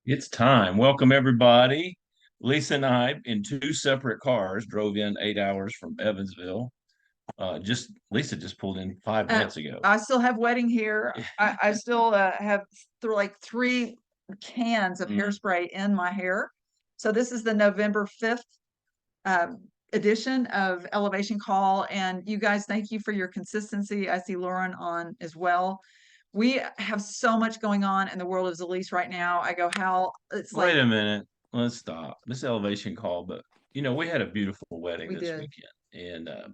It's time. Welcome, everybody. Lisa and I, in two separate cars, drove in 8 hours from Evansville. Just Lisa just pulled in five Uh, minutes ago. I still have wedding hair. I still have like three cans of Mm. hairspray in my hair. So this is the November 5th uh, edition of Elevation Call. And you guys, thank you for your consistency. I see Lauren on as well. We have so much going on in the world of Zalise right now. I go, Hal, it's Wait like a minute. Let's stop this elevation call. But we had a beautiful wedding we this did. weekend, and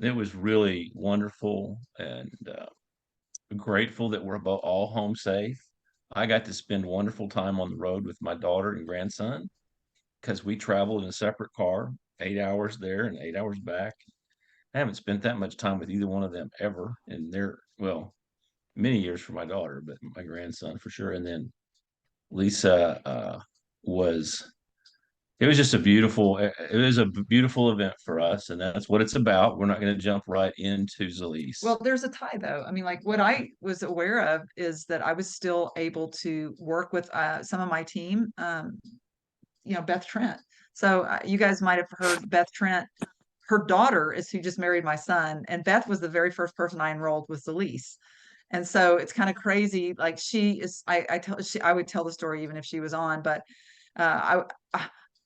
it was really wonderful. And grateful that we're all home safe. I got to spend wonderful time on the road with my daughter and grandson because we traveled in a separate car, 8 hours there and 8 hours back. I haven't spent that much time with either one of them ever. And they're, well, many years for my daughter, but my grandson for sure. And then Lisa was, it was just it was a beautiful event for us. And that's what it's about. We're not going to jump right into Well, Zalise. there's a tie though. I mean, like what I was aware of is that I was still able to work with some of my team, Beth Trent. So you guys might have heard Beth Trent. Her daughter is who just married my son, and Beth was the very first person I enrolled with Zelise. And so it's kind of crazy. Like she is, I would tell the story even if she was on, but I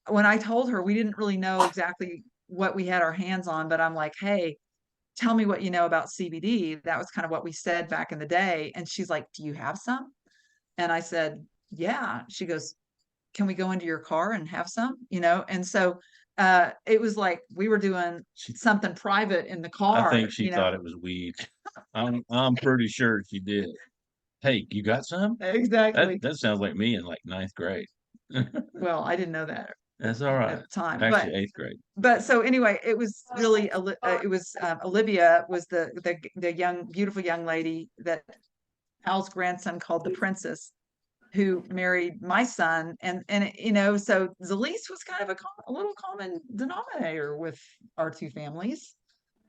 when I told her, we didn't really know exactly what we had our hands on, but I'm like, hey, tell me what you know about CBD. That was kind of what we said back in the day. And she's like, do you have some? And I said, yeah. She goes, can we go into your car and have some? And so it was like we were doing She, something private in the I car, think she thought it was weed. I'm pretty sure she did. Hey, you got some? That Exactly. that sounds like me in like ninth grade. Well, I didn't know that That's all at right. the time, but Actually, eighth grade. so anyway, it was really it was Olivia was the young beautiful young lady that Al's grandson called the princess, who married my son, and so Zalise was kind of a little common denominator with our two families.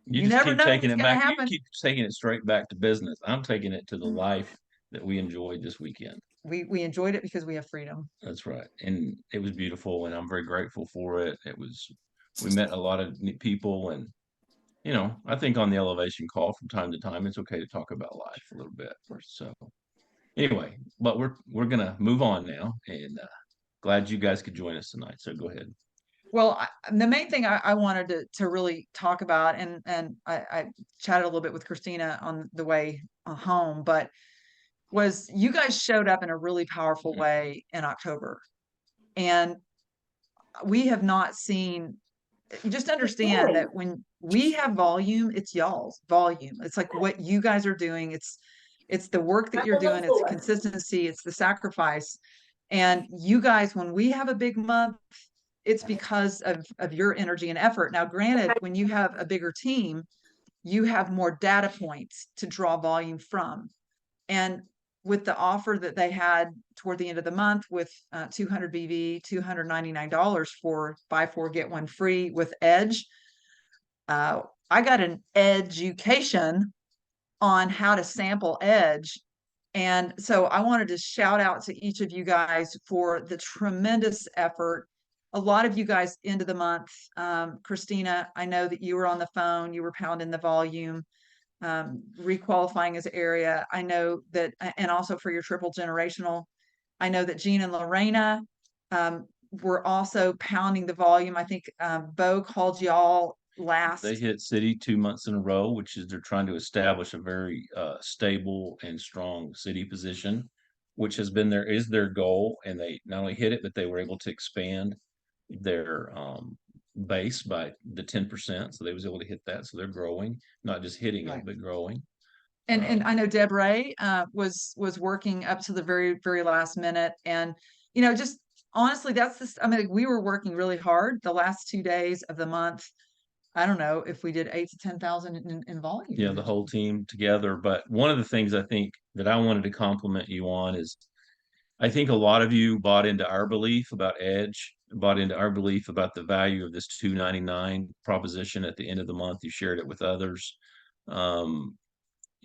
You You just never keep know taking what's it going to back. You happen. keep taking it straight back to business. I'm taking it to the life that we enjoyed this weekend. We enjoyed it because we have freedom. That's right. And it was beautiful and I'm very grateful for it. We met a lot of neat people and I think on the elevation call from time to time, it's okay to talk about life a little bit first. So anyway, but we're gonna move on now, and glad you guys could join us tonight. So go ahead. Well, the main thing I wanted to really talk about, and I chatted a little bit with Christina on the way home, but was you guys showed up in a really powerful way in October, and we have not seen. Just understand that when we have volume, it's y'all's volume. It's like what you guys are doing. It's the work that you're doing. It's the consistency. It's the sacrifice. And you guys, when we have a big month, it's because of your energy and effort. Now, granted, when you have a bigger team, you have more data points to draw volume from. And with the offer that they had toward the end of the month with 200 BV, $299 for buy four, get one free with Edge, I got an education on how to sample Edge. And so I wanted to shout out to each of you guys for the tremendous effort. A lot of you guys into the month. Christina, I know that you were on the phone, you were pounding the volume, requalifying as area. I know that, and also for your triple generational, I know that Gene and Lorena were also pounding the volume. I think Bo called y'all They last. hit city 2 months in a row, which is they're trying to establish a very stable and strong city position, which has been their goal. And they not only hit it, but they were able to expand their base by the 10%. So they was able to hit that. So they're growing, not just hitting Right. it, but growing. And I Um, know Deb Ray was working up to the very very last minute, and just honestly, that's just, I mean, we were working really hard the last 2 days of the month. I don't know if we did 8 to 10,000 in volume. yeah, the whole team together. But one of the things I think that I wanted to compliment you on is I think a lot of you bought into our belief about Edge, bought into our belief about the value of this 299 proposition at the end of the month. You shared it with others. Um,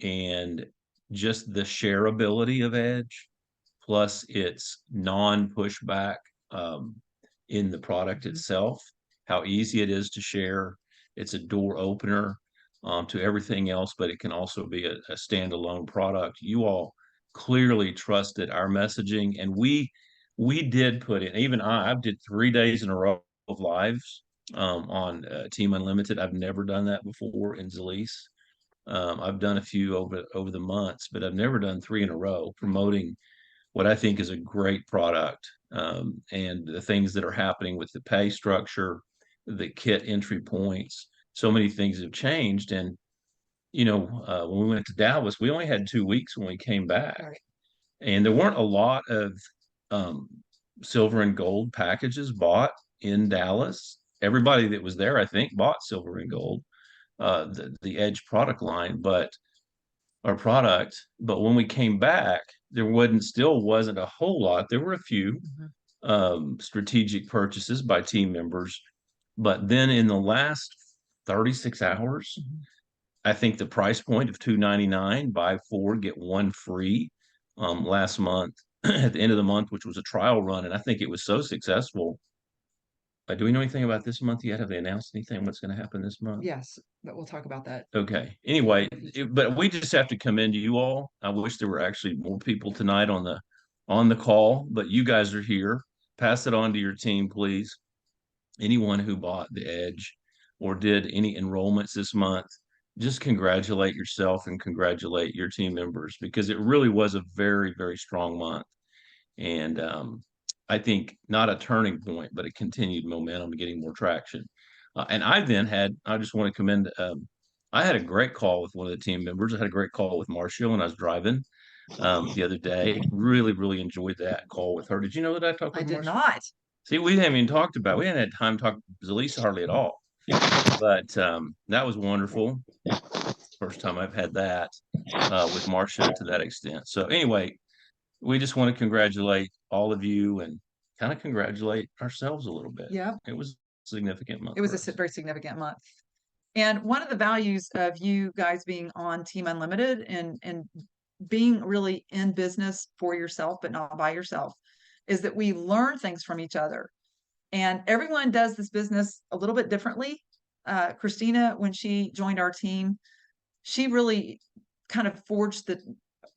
and just the shareability of Edge. plus its non-pushback in the product Mhm. itself, how easy it is to share. It's a door opener to everything else, but it can also be a standalone product. You all clearly trusted our messaging, and we did put in. Even I did 3 days in a row of lives on Team Unlimited. I've never done that before in Zalise. I've done a few over the months, but I've never done 3 in a row promoting what I think is a great product, and the things that are happening with the pay structure, the kit entry points. So many things have changed, and when we went to Dallas, we only had 2 weeks when we came back, Right. and there weren't a lot of um, silver and gold packages bought in Dallas. Everybody that was there, I think, bought silver and gold, the Edge product line, but our product. But when we came back, there wasn't a whole lot. There were a few Mhm. strategic purchases by team members, but then in the last 36 hours, Mhm. I think the price point of $2.99, buy 4 get 1 free, last month at the end of the month, which was a trial run, and I think it was so successful. Do we know anything about this month yet? Have they announced anything what's going to happen this month? Yes, but we'll talk about that Okay. in Anyway, the future. but we just have to commend you all. I wish there were actually more people tonight on the call, but you guys are here. Pass it on to your team, please. Anyone who bought the Edge or did any enrollments this month, just congratulate yourself and congratulate your team members, because it really was a very, very strong month. And I think not a turning point, but a continued momentum, getting more traction. And I just want to commend, I had a great call with one of the team members. I had a great call with Marcia when I was driving the other day. Really, really enjoyed that call with her. Did you know that I talked I with did Marcia? not. See, we hadn't had time to talk to Zalisa hardly at all. But that was wonderful. First time I've had that with Marcia to that extent. So anyway, we just want to congratulate all of you and kind of congratulate ourselves a little bit. Yeah, It was a significant month it was for a us. very significant month. And one of the values of you guys being on Team Unlimited and being really in business for yourself, but not by yourself, is that we learn things from each other. And everyone does this business a little bit differently. Christina, when she joined our team, she really kind of forged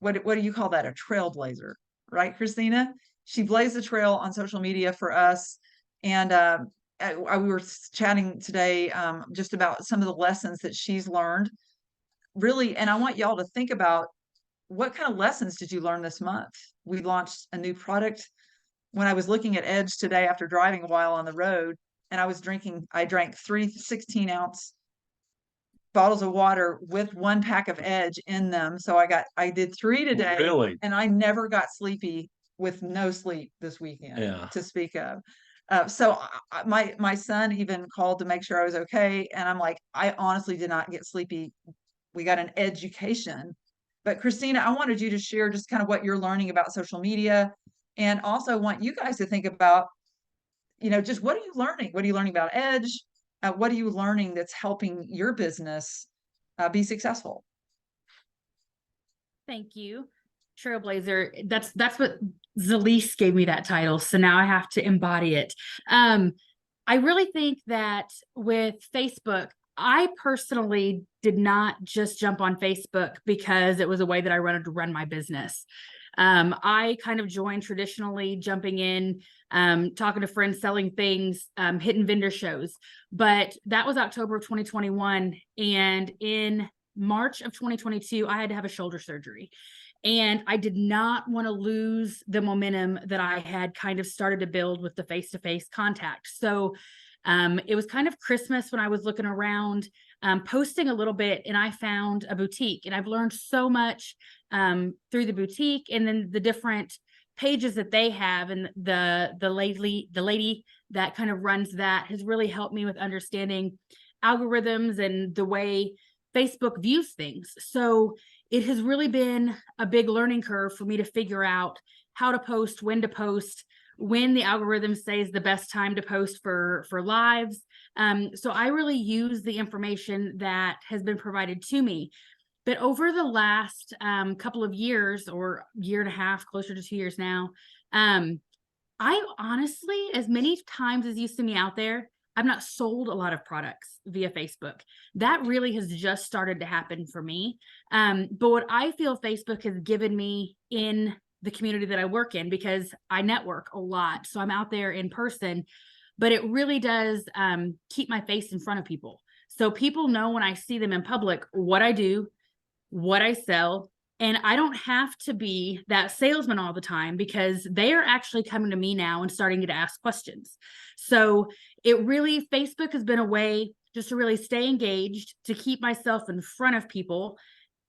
what do you call that? A trailblazer, right, Christina? She blazed the trail on social media for us. And we were chatting today just about some of the lessons that she's learned, really. And I want y'all to think about, what kind of lessons did you learn this month? We launched a new product. When I was looking at Edge today after driving a while on the road, and I drank 3 16-ounce bottles of water with 1 pack of Edge in them. So I did 3 today, Really? and I never got sleepy with no sleep this weekend Yeah. to speak of. So my son even called to make sure I was okay, and I'm like, I honestly did not get sleepy. We got an education. But Christina, I wanted you to share just kind of what you're learning about social media, and also want you guys to think about, just what are you learning? What are you learning about Edge? What are you learning that's helping your business be successful? Thank you. Trailblazer. That's what Zalise gave me that title. So now I have to embody it. I really think that with Facebook, I personally did not just jump on Facebook because it was a way that I wanted to run my business. I kind of joined traditionally, jumping in, talking to friends, selling things, hitting vendor shows. But that was October of 2021. And in March of 2022, I had to have a shoulder surgery. And I did not want to lose the momentum that I had kind of started to build with the face-to-face contact. So it was kind of Christmas when I was looking around, posting a little bit, and I found a boutique. And I've learned so much through the boutique, and then the different pages that they have, and the lady that kind of runs that has really helped me with understanding algorithms and the way Facebook views things. So it has really been a big learning curve for me to figure out how to post, when to post, when the algorithm says the best time to post for lives. So I really use the information that has been provided to me. But over the last couple of years, or year and a half, closer to 2 years now, I honestly, as many times as you see me out there, I've not sold a lot of products via Facebook. That really has just started to happen for me. But what I feel Facebook has given me in the community that I work in, because I network a lot, so I'm out there in person, but it really does keep my face in front of people. So people know when I see them in public what I do, what I sell, and I don't have to be that salesman all the time, because they are actually coming to me now and starting to ask questions. So Facebook has been a way just to really stay engaged, to keep myself in front of people.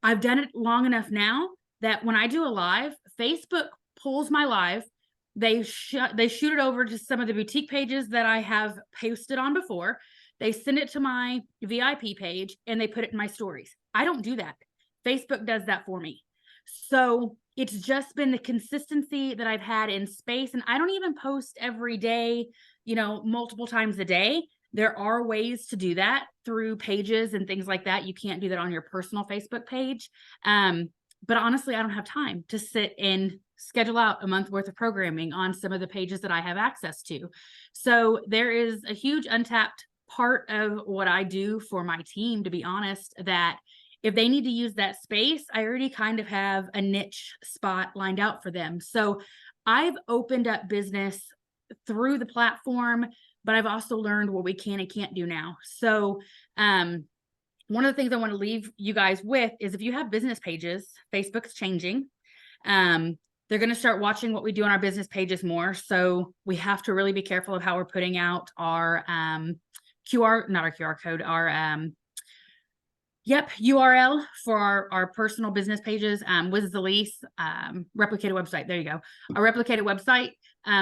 I've done it long enough now that when I do a live, Facebook pulls my live. They shoot it over to some of the boutique pages that I have posted on before. They send it to my VIP page and they put it in my stories. I don't do that. Facebook does that for me. So it's just been the consistency that I've had in space. And I don't even post every day, multiple times a day. There are ways to do that through pages and things like that. You can't do that on your personal Facebook page. But honestly, I don't have time to sit and schedule out a month worth of programming on some of the pages that I have access to. So there is a huge untapped part of what I do for my team, to be honest, that if they need to use that space, I already kind of have a niche spot lined out for them. So I've opened up business through the platform, but I've also learned what we can and can't do now. So one of the things I want to leave you guys with is, if you have business pages, Facebook's changing. They're going to start watching what we do on our business pages more. So we have to really be careful of how we're putting out our URL for our personal business pages with Zalease, replicated website. There you go. A replicated website.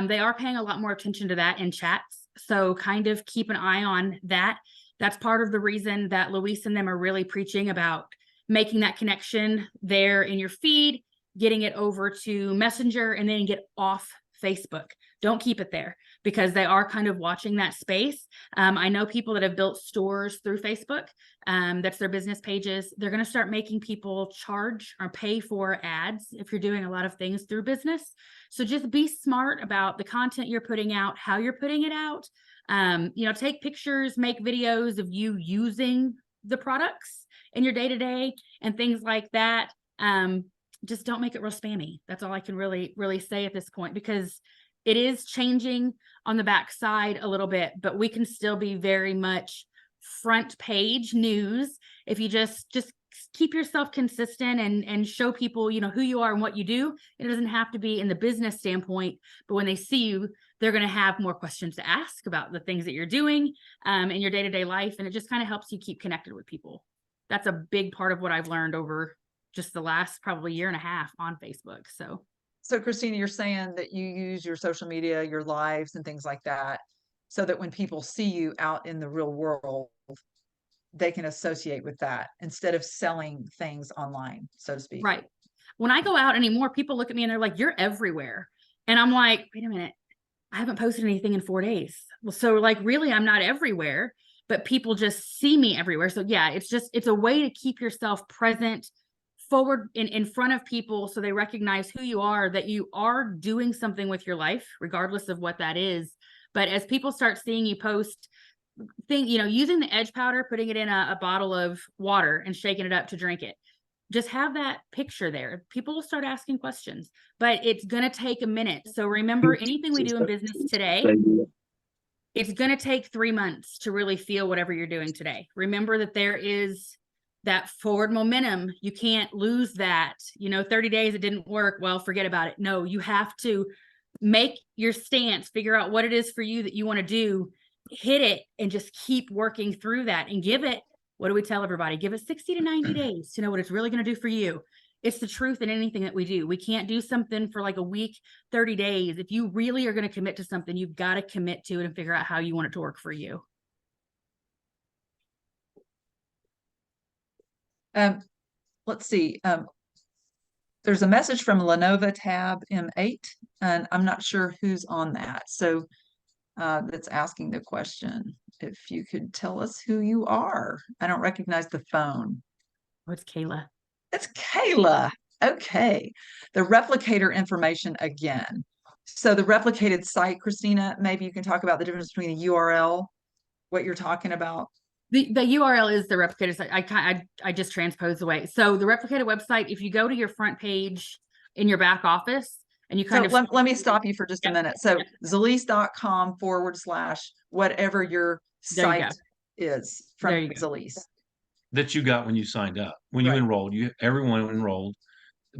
They are paying a lot more attention to that in chats. So kind of keep an eye on that. That's part of the reason that Luis and them are really preaching about making that connection there in your feed, getting it over to Messenger, and then get off Facebook. Don't keep it there, because they are kind of watching that space. I know people that have built stores through Facebook. That's their business pages. They're going to start making people charge or pay for ads if you're doing a lot of things through business. So just be smart about the content you're putting out, how you're putting it out. Take pictures, make videos of you using the products in your day-to-day and things like that. Just don't make it real spammy. That's all I can really say at this point, because it is changing on the backside a little bit, but we can still be very much front page news if you just keep yourself consistent and show people, who you are and what you do. It doesn't have to be in the business standpoint, but when they see you, they're going to have more questions to ask about the things that you're doing in your day-to-day life. And it just kind of helps you keep connected with people. That's a big part of what I've learned over just the last probably year and a half on Facebook. So Christina, you're saying that you use your social media, your lives and things like that, so that when people see you out in the real world, they can associate with that instead of selling things online, so to speak. Right. When I go out anymore, people look at me and they're like, "You're everywhere." And I'm like, wait a minute, I haven't posted anything in 4 days. Well, so really, I'm not everywhere, but people just see me everywhere. So yeah, it's a way to keep yourself present, forward in front of people, so they recognize who you are, that you are doing something with your life, regardless of what that is. But as people start seeing you post using the edge powder, putting it in a bottle of water and shaking it up to drink it, just have that picture there. People will start asking questions, but it's going to take a minute. So remember, anything we do in business today, it's going to take 3 months to really feel whatever you're doing today. Remember that there is that forward momentum. You can't lose that. 30 days, it didn't work. Well, forget about it. No, you have to make your stance, figure out what it is for you that you want to do, hit it, and just keep working through that, and give it, what do we tell everybody? Give it 60 to 90 days to know what it's really going to do for you. It's the truth in anything that we do. We can't do something for like a week, 30 days. If you really are going to commit to something, you've got to commit to it and figure out how you want it to work for you. Let's see. There's a message from Lenovo Tab M8, and I'm not sure who's on that. So that's asking the question. If you could tell us who you are. I don't recognize the phone. Oh, it's Kayla. It's Kayla. Okay. The replicator information again. So the replicated site, Christina, maybe you can talk about the difference between a URL, what you're talking about. The URL is the replicated site. I just transposed away. So the replicated website, if you go to your front page in your back office and you So kind of let me stop you for just a Yeah. minute. So Zalise.com/ whatever your There you go. site is There from you go. Zalise. That you got when you signed up. When you Right. enrolled, everyone enrolled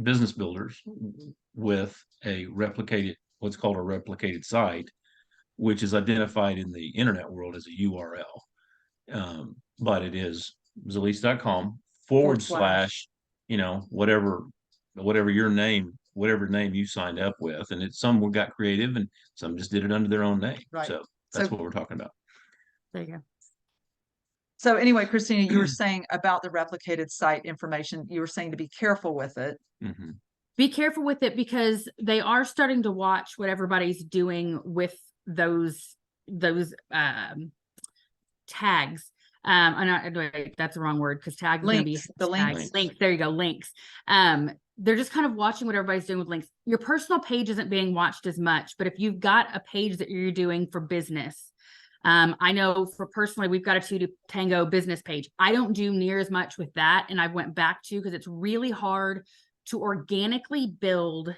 business builders with a replicated, what's called a replicated site, which is identified in the internet world as a URL. But it is Zalise.com /, whatever your name, whatever name you signed up with. And some got creative and some just did it under their own name. Right. So that's So- what we're talking about. There you go. So anyway, Christina, you were saying about the replicated site information, you were saying to be careful with it. Mm-hmm. Be careful with it because they are starting to watch what everybody's doing with those tags. That's the wrong word because tags is going to be Links, the links. links. There you go, links. They're just kind of watching what everybody's doing with links. Your personal page isn't being watched as much, but if you've got a page that you're doing for business, I know for personally, we've got a Two to Tango business page. I don't do near as much with that, and I went back to because it's really hard to organically build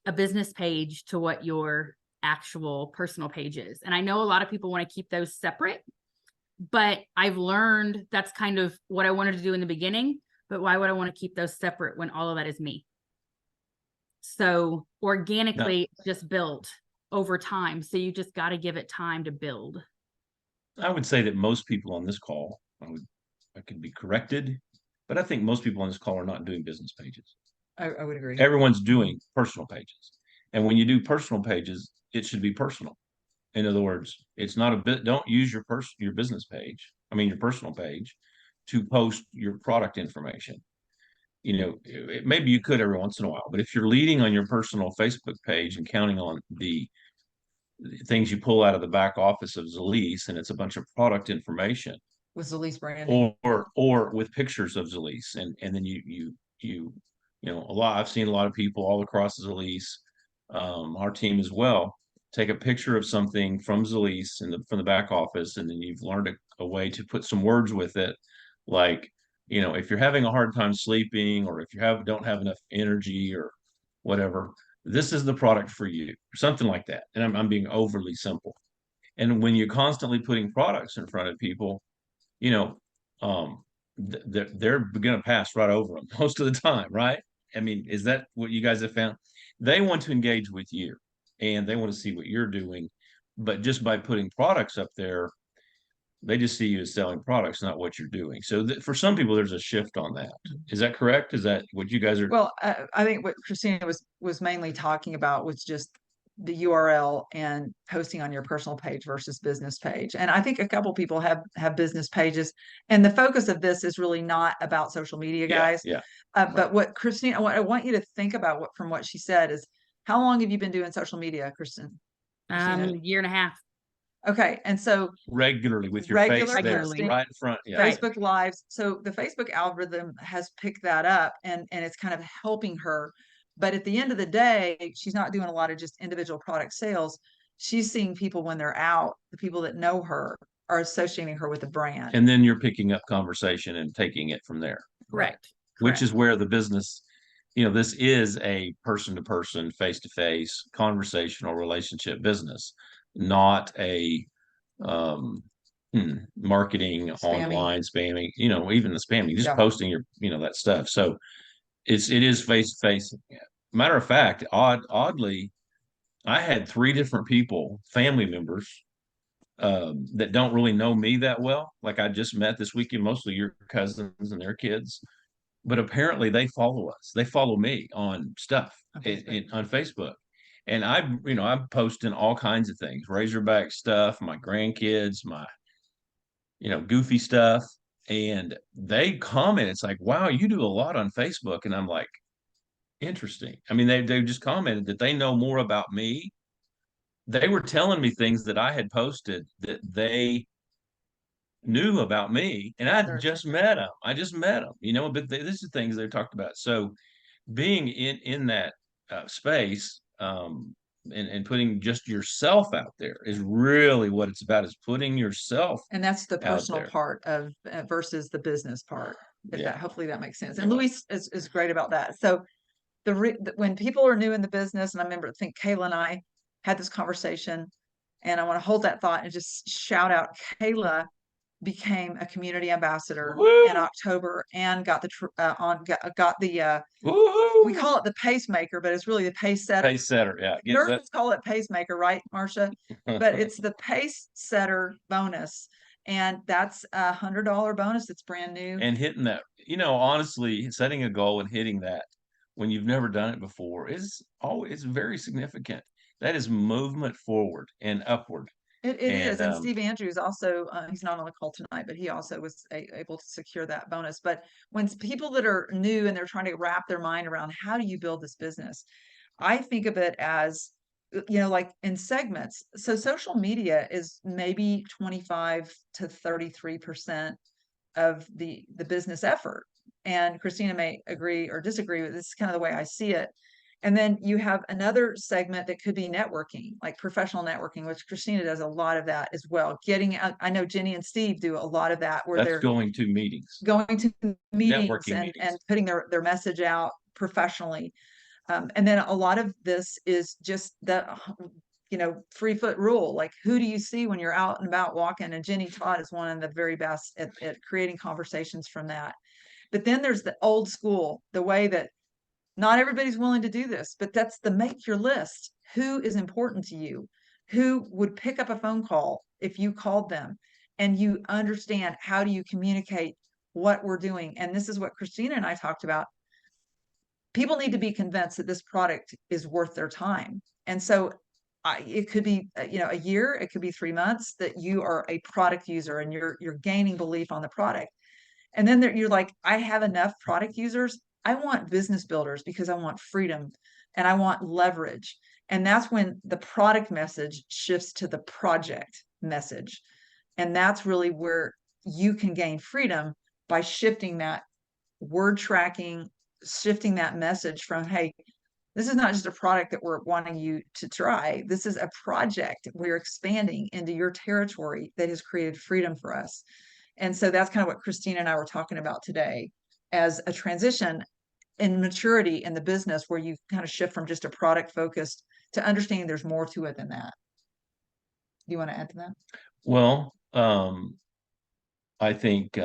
a business page to what your actual personal page is. And I know a lot of people want to keep those separate, but I've learned that's kind of what I wanted to do in the beginning. But why would I want to keep those separate when all of that is me? So organically just built over time. So you just got to give it time to build. I would say that most people on this call, I could be corrected, but I think most people on this call are not doing business pages. I would agree. Everyone's doing personal pages. And when you do personal pages, it should be personal. In other words, it's not a bit, don't use your business page, your personal page to post your product information. Maybe you could every once in a while, but if you're leading on your personal Facebook page and counting on the things you pull out of the back office of Zalise and it's a bunch of product information With Zalise branding. or with pictures of Zalise and then I've seen a lot of people all across Zalise, our team as well, take a picture of something from Zalise from the back office, and then you've learned a way to put some words with it, like, if you're having a hard time sleeping, or if you don't have enough energy or whatever, this is the product for you, or something like that. And I'm being overly simple. And when you're constantly putting products in front of people, they're going to pass right over them most of the time, right? Is that what you guys have found? They want to engage with you and they want to see what you're doing, but just by putting products up there, they just see you as selling products, not what you're doing. So for some people, there's a shift on that. Is that correct? Is that what you guys are? Well, I think what Christina was mainly talking about was just the URL and posting on your personal page versus business page. And I think a couple people have business pages, and the focus of this is really not about social media, guys. Yeah. But what Christina, what I want you to think about from what she said is, how long have you been doing social media, Christina? Year and a half. Okay. And so regularly with your face there, right in front. Yeah. Facebook Lives. So the Facebook algorithm has picked that up and it's kind of helping her. But at the end of the day, she's not doing a lot of just individual product sales. She's seeing people when they're out, the people that know her are associating her with a brand. And then you're picking up conversation and taking it from there. Correct. Which is where the business, this is a person-to-person, face-to-face, conversational relationship business, not a marketing online spamming, even the spamming, just posting your, that stuff. So it is face-to-face. Matter of fact, oddly, I had 3 different people, family members, that don't really know me that well. Like I just met this weekend, mostly your cousins and their kids, but apparently they follow us. They follow me on stuff on Facebook. And I'm posting all kinds of things, Razorback stuff, my grandkids, my, goofy stuff. And they comment, it's like, wow, you do a lot on Facebook. And I'm like, interesting. They just commented that they know more about me. They were telling me things that I had posted that they knew about me, and I Sure. just met them. I just met them, you know, but this is things they talked about. So being in that space, and putting just yourself out there is really what it's about, is putting yourself And that's the out personal there. part of versus the business part. If Yeah. that, hopefully that makes sense. And Luis is great about that. So when people are new in the business, and I remember, I think Kayla and I had this conversation, and I want to hold that thought and just shout out Kayla became a community ambassador in Woo! October and got the got the we Woo-hoo! call it the pacemaker, but it's really the pace setter. Pace setter, yeah. Get that. Nurses call it pacemaker, right, Marcia? But it's the pace setter bonus, and that's $100 bonus. It's brand new. And hitting that, you know, honestly, setting a goal and hitting that when you've never done it before is always very significant. That is movement forward and upward. It And is, and Steve Andrews also, he's not on the call tonight, but he also was able to secure that bonus. But when people that are new and they're trying to wrap their mind around how do you build this business, I think of it as, you know, like in segments. So social media is maybe 25 to 33% of the business effort. And Christina may agree or disagree, but this is kind of the way I see it. And then you have another segment that could be networking, like professional networking, which Christina does a lot of that as well. Getting out, I know Jenny and Steve do a lot of that where that's they're going to meetings, going to meetings networking and meetings. putting their message out professionally. And then a lot of this is just the, you know, 3-foot rule. Like, who do you see when you're out and about walking? And Jenny Todd is one of the very best at creating conversations from that. But then there's the old school, the way that not everybody's willing to do this, but that's the make your list. Who is important to you? Who would pick up a phone call if you called them? And you understand, how do you communicate what we're doing? And this is what Christina and I talked about. People need to be convinced that this product is worth their time. And so it could be, you know, a year, it could be 3 months that you are a product user and you're gaining belief on the product. And then you're like, I have enough product users. I want business builders because I want freedom and I want leverage. And that's when the product message shifts to the project message. And that's really where you can gain freedom by shifting that word tracking, shifting that message from, hey, this is not just a product that we're wanting you to try. This is a project we're expanding into your territory that has created freedom for us. And so that's kind of what Christina and I were talking about today as a transition in maturity in the business, where you kind of shift from just a product focused to understanding there's more to it than that. Do you want to add to that? Well, I think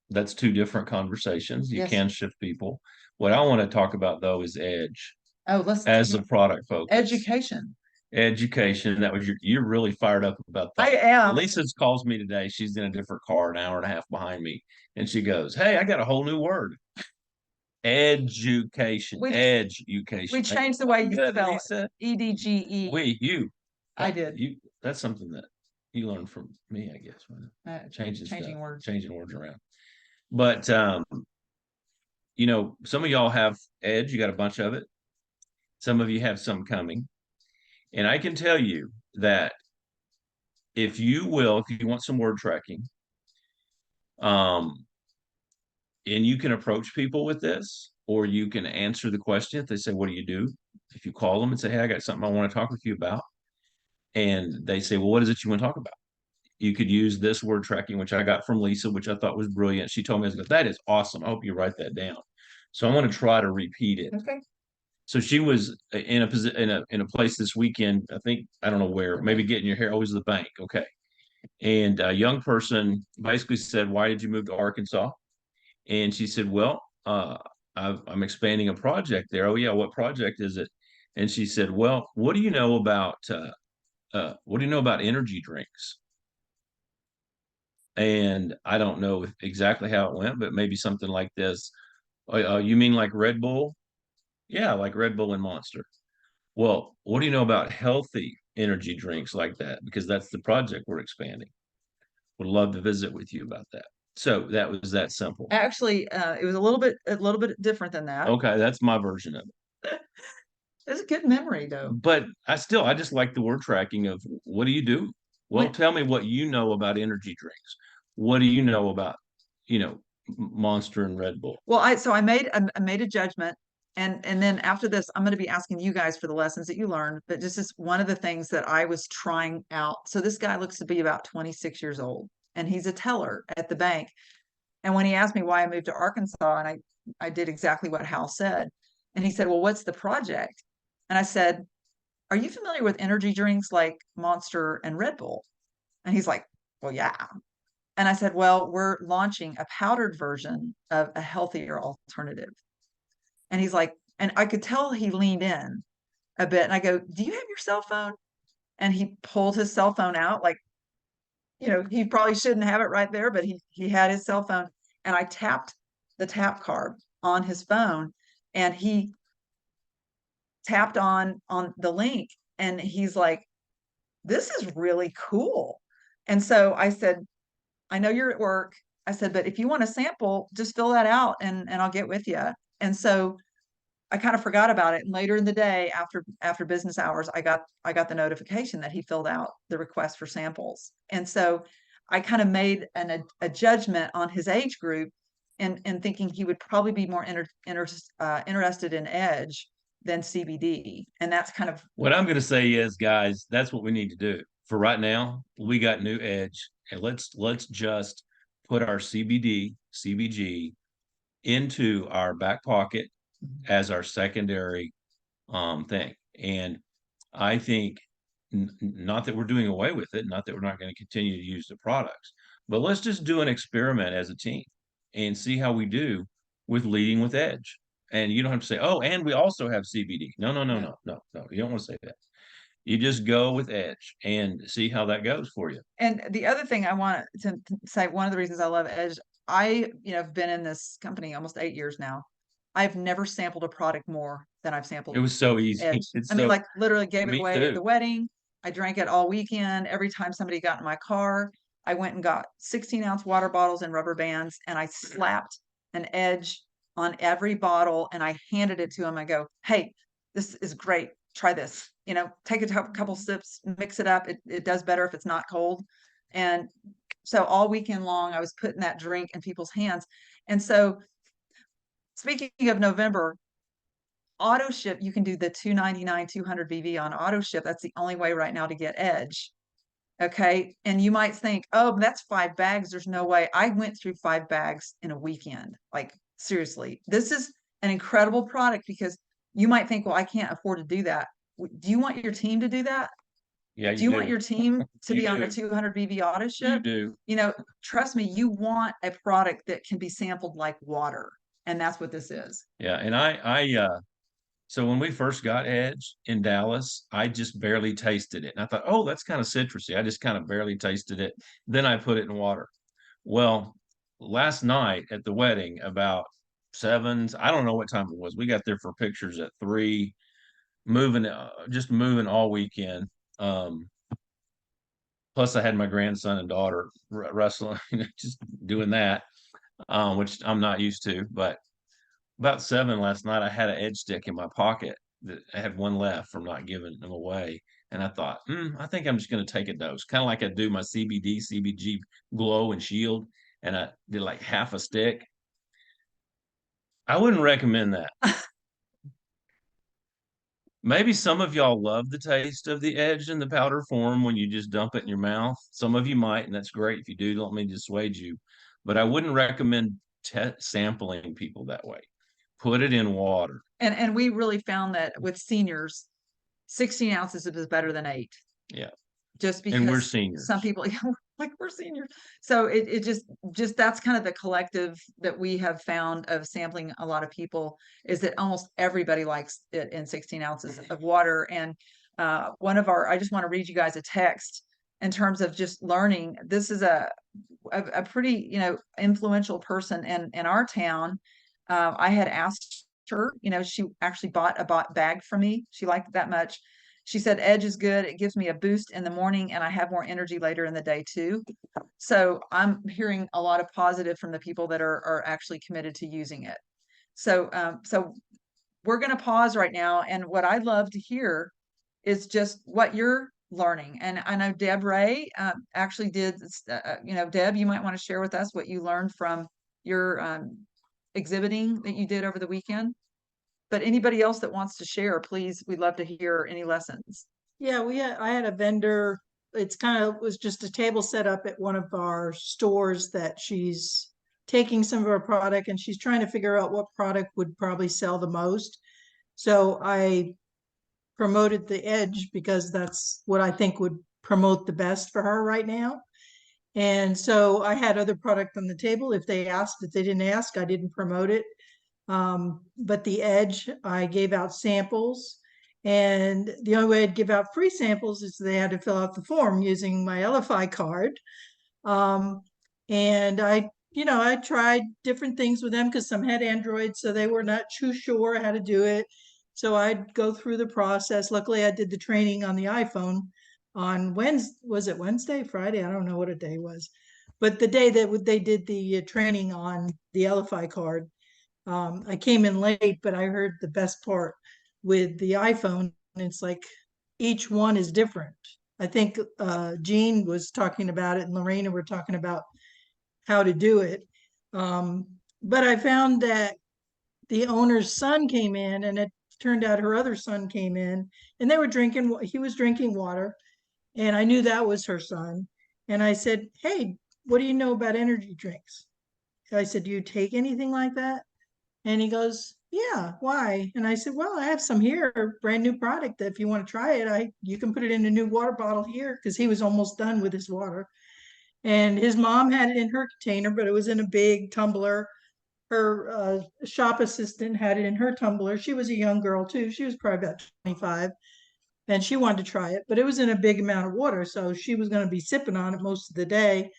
that's two different conversations. You Yes. can shift people. What I want to talk about though is edge Oh, let's as a product focus. education. Education. That was you're really fired up about that. I am. Lisa calls me today. She's in a different car, an hour and a half behind me, and she goes, "Hey, I got a whole new word. Education. Education. We changed the way you Good, spell Lisa. it. EDGE. You. I did. You. That's something that you learned from me, I guess. Changing words. changing words around. But you know, some of y'all have edge. You got a bunch of it. Some of you have some coming. And I can tell you that if you want some word tracking, and you can approach people with this, or you can answer the question. If they say, what do you do? If you call them and say, hey, I got something I want to talk with you about. And they say, well, what is it you want to talk about? You could use this word tracking, which I got from Lisa, which I thought was brilliant. She told me, that is awesome. I hope you write that down. So I want to try to repeat it. Okay. So she was in a place this weekend. I think, I don't know where, maybe getting your hair. Always the bank. Okay. And a young person basically said, why did you move to Arkansas? And she said, well, I'm expanding a project there. Oh yeah. What project is it? And she said, well, what do you know about energy drinks? And I don't know exactly how it went, but maybe something like this. You mean like Red Bull? Yeah, like Red Bull and Monster. Well, what do you know about healthy energy drinks like that? Because that's the project we're expanding. Would love to visit with you about that. So that was that simple. Actually, it was a little bit different than that. Okay, that's my version of it. It's a good memory though. But I just like the word tracking of what do you do? Well, tell me what you know about energy drinks. what do you know about, Monster and Red Bull? Well, I made a judgment, and then after this, I'm going to be asking you guys for the lessons that you learned. But this is one of the things that I was trying out. So this guy looks to be about 26 years old, and he's a teller at the bank. And when he asked me why I moved to Arkansas, and I did exactly what Hal said, and he said, "Well, what's the project?" And I said, "Are you familiar with energy drinks like Monster and Red Bull?" And he's like, "Well, yeah." And I said, "Well, we're launching a powdered version of a healthier alternative." And he's like, and I could tell he leaned in a bit. And I go, "Do you have your cell phone?" And he pulled his cell phone out, like, he probably shouldn't have it right there, but he had his cell phone. And I tapped the tap card on his phone, and he tapped on the link, and he's like, "This is really cool." And so I said, "I know you're at work." I said, "But if you want a sample, just fill that out, and I'll get with you." And so I kind of forgot about it. And later in the day, after business hours, I got the notification that he filled out the request for samples. And so I kind of made a judgment on his age group, and thinking he would probably be more interested in Edge than CBD. And that's kind of, What I'm going to say is, guys, that's what we need to do. For right now, we got new Edge, and let's just put our CBD, CBG into our back pocket as our secondary thing. And I think not that we're doing away with it, not that we're not going to continue to use the products, but let's just do an experiment as a team and see how we do with leading with Edge. And you don't have to say, "Oh, and we also have CBD." No, no, no, Yeah. no, no, no. You don't want to say that. You just go with Edge and see how that goes for you. And the other thing I want to say, one of the reasons I love Edge, have been in this company almost 8 years now. I've never sampled a product more than I've It sampled was so easy. Edge. It's I mean, so, like, literally gave it me away at too. the wedding. I drank it all weekend. Every time somebody got in my car, I went and got 16-ounce water bottles and rubber bands, and I slapped an Edge on every bottle, and I handed it to him. I go, "Hey, this is great. Try this. Take a couple sips, mix it up. It does better if it's not cold." And so all weekend long, I was putting that drink in people's hands. And so, speaking of November, auto ship, you can do the 299 200 BV on auto ship. That's the only way right now to get Edge. Okay. And you might think, "Oh, that's 5 bags. There's no way." I went through 5 bags in a weekend. Like, seriously, this is an incredible product, because you might think, "Well, I can't afford to do that." Do you want your team to do that? Yeah, Do you you want do. your team to You be on a do. 200 BV auto You ship? do. Trust me, you want a product that can be sampled like water. And that's what this is. Yeah. And so when we first got Edge in Dallas, I just barely tasted it. And I thought, "Oh, that's kind of citrusy." I just kind of barely tasted it. Then I put it in water. Well, last night at the wedding, about 7, I don't know what time it was. We got there for pictures at 3, just moving all weekend. Um, Plus I had my grandson and daughter wrestling, just doing that, which I'm not used to. But about 7 last night, I had an Edge stick in my pocket that I had one left from not giving them away. And I thought, I think I'm just going to take a dose, kind of like I do my CBD, CBG Glow and Shield. And I did like half a stick. I wouldn't recommend that. Maybe some of y'all love the taste of the Edge in the powder form when you just dump it in your mouth. Some of you might, and that's great. If you do, don't let me dissuade you. But I wouldn't recommend sampling people that way. Put it in water. And we really found that with seniors, 16 ounces is better than 8. Yeah. Just And we're because seniors. some people, like, we're seniors. So it just that's kind of the collective that we have found of sampling a lot of people, is that almost everybody likes it in 16 ounces of water. And I just want to read you guys a text in terms of just learning. This is a pretty, influential person in our town. I had asked her, she actually bought a bag from me. She liked it that much. She said, "Edge is good. It gives me a boost in the morning, and I have more energy later in the day too." So I'm hearing a lot of positive from the people that are actually committed to using it. So we're going to pause right now. And what I'd love to hear is just what your learning. And I know Deb Ray actually did, Deb, you might want to share with us what you learned from your exhibiting that you did over the weekend. But anybody else that wants to share, please, we'd love to hear any lessons. Yeah, I had a vendor. It's kind of was just a table set up at one of our stores that she's taking some of our product and she's trying to figure out what product would probably sell the most. So I promoted the Edge because that's what I think would promote the best for her right now. And so I had other product on the table. If they asked, if they didn't ask, I didn't promote it. But the Edge, I gave out samples. And the only way I'd give out free samples is they had to fill out the form using my LFI card. And I tried different things with them because some had Android, so they were not too sure how to do it. So I'd go through the process. Luckily, I did the training on the iPhone on Wednesday. Was it Wednesday, Friday? I don't know what a day was. But the day that they did the training on the LFI card, I came in late, but I heard the best part with the iPhone. It's like each one is different. I think Jean was talking about it and Lorena were talking about how to do it. But I found that the owner's son came in and it turned out her other son came in and they were drinking, he was drinking water. And I knew that was her son. And I said, hey, what do you know about energy drinks? I said, do you take anything like that? And he goes, yeah, why? And I said, well, I have some here, brand new product that if you want to try it, you can put it in a new water bottle here because he was almost done with his water. And his mom had it in her container, but it was in a big tumbler. Her shop assistant had it in her tumbler. She was a young girl too. She was probably about 25 and she wanted to try it, but it was in a big amount of water. So she was going to be sipping on it most of the day.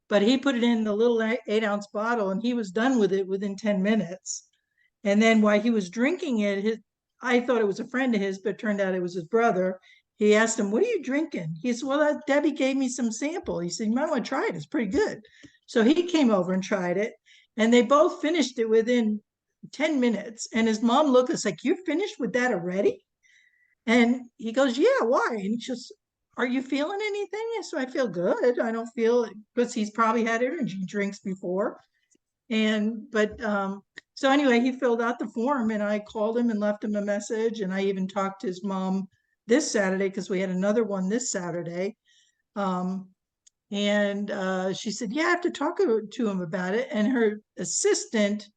But he put it in the little 8-ounce bottle and he was done with it within 10 minutes. And then while he was drinking it, I thought it was a friend of his, but it turned out it was his brother. He asked him, what are you drinking? He said, well, Debbie gave me some sample. He said, you might want to try it. It's pretty good. So he came over and tried it. And they both finished it within 10 minutes. And his mom looked at us like, you finished with that already? And he goes, yeah, why? And she just, are you feeling anything? So I feel good. I don't feel, because he's probably had energy drinks before. So anyway, he filled out the form and I called him and left him a message. And I even talked to his mom this Saturday because we had another one this Saturday. She said, yeah, I have to talk to him about it. And her assistant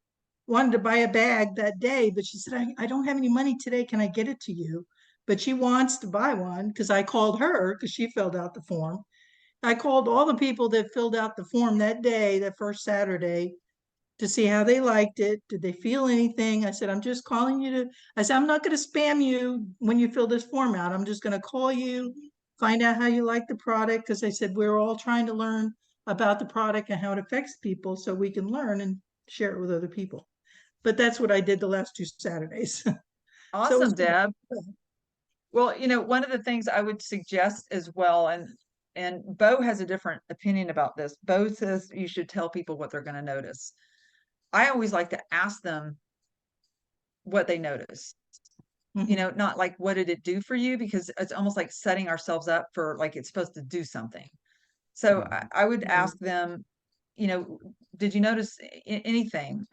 wanted to buy a bag that day, but she said, I don't have any money today. Can I get it to you? But she wants to buy one because I called her because she filled out the form. I called all the people that filled out the form that day, that first Saturday, to see how they liked it. Did they feel anything? I said, I'm just calling you I said, I'm not going to spam you when you fill this form out. I'm just going to call you, find out how you like the product. Because I said, we're all trying to learn about the product and how it affects people so we can learn and share it with other people. But that's what I did the last 2 Saturdays. Awesome, Deb. Well, one of the things I would suggest as well, and Bo has a different opinion about this. Bo says you should tell people what they're going to notice. I always like to ask them what they notice. Not like, what did it do for you? Because it's almost like setting ourselves up for like it's supposed to do something. So I would ask them, did you notice anything,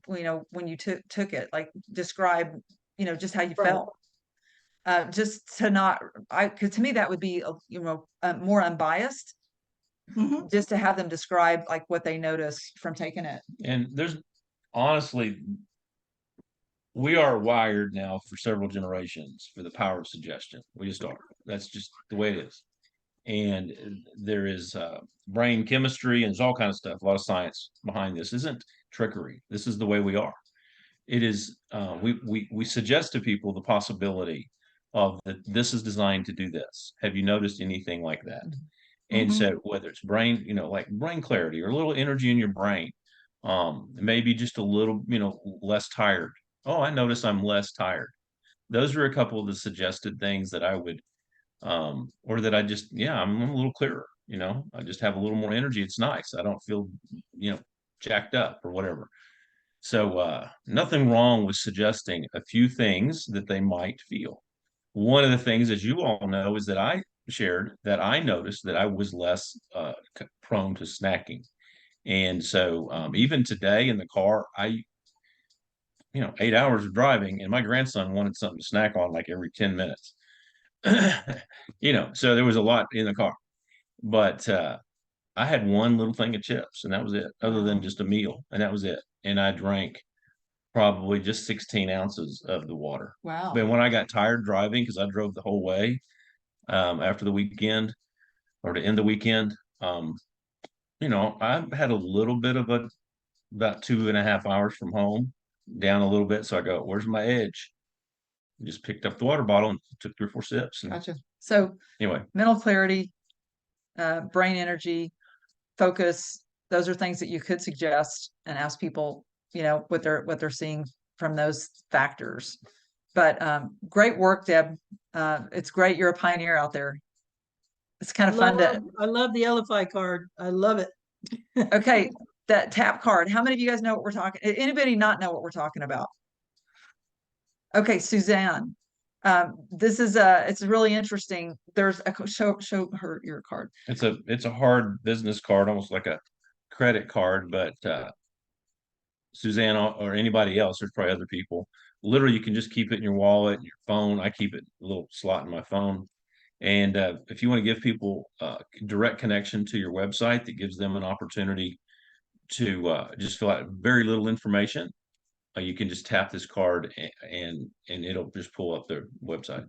when you took it, like describe, just how you felt. Just to not, because to me that would be, more unbiased. Just to have them describe like what they noticed from taking it. And there's honestly, we are wired now for several generations for the power of suggestion. We just are. That's just the way it is. And there is brain chemistry and there's all kinds of stuff, a lot of science behind this. Isn't trickery. This is the way we are. It is, we suggest to people the possibility of that this is designed to do this. Have you noticed anything like that? And so whether it's brain, like brain clarity or a little energy in your brain, maybe just a little, less tired. Oh, I notice I'm less tired. Those are a couple of the suggested things that I would, or that I just, I'm a little clearer, I just have a little more energy. It's nice. I don't feel, jacked up or whatever. So nothing wrong with suggesting a few things that they might feel. One of the things, as you all know, is that shared that I noticed that I was less prone to snacking. And so even today in the car, 8 hours of driving, and my grandson wanted something to snack on like every 10 minutes. So there was a lot in the car. But I had one little thing of chips, and that was it, other than just a meal, and that was it. And I drank probably just 16 ounces of the water. Wow. But when I got tired driving, because I drove the whole way after the weekend or to end the weekend, I had a little bit of about 2.5 hours from home, down a little bit. So I go, where's my edge? Just picked up the water bottle and took 3 or 4 sips. And Gotcha. So anyway, mental clarity, brain energy, focus, those are things that you could suggest and ask people, what they're seeing from those factors. But great work, Deb. It's great you're a pioneer out there. It's kind of fun to I love the LFI card. I love it. okay, that tap card. How many of you guys know what we're talking? Anybody not know what we're talking about? Okay, Suzanne. This is it's really interesting. There's a show her your card. it's a hard business card, almost like a credit card, but Suzanne or anybody else, there's probably other people. Literally, you can just keep it in your wallet, your phone. I keep it a little slot in my phone. And if you want to give people direct connection to your website, that gives them an opportunity to just fill out very little information. You can just tap this card and it'll just pull up their website,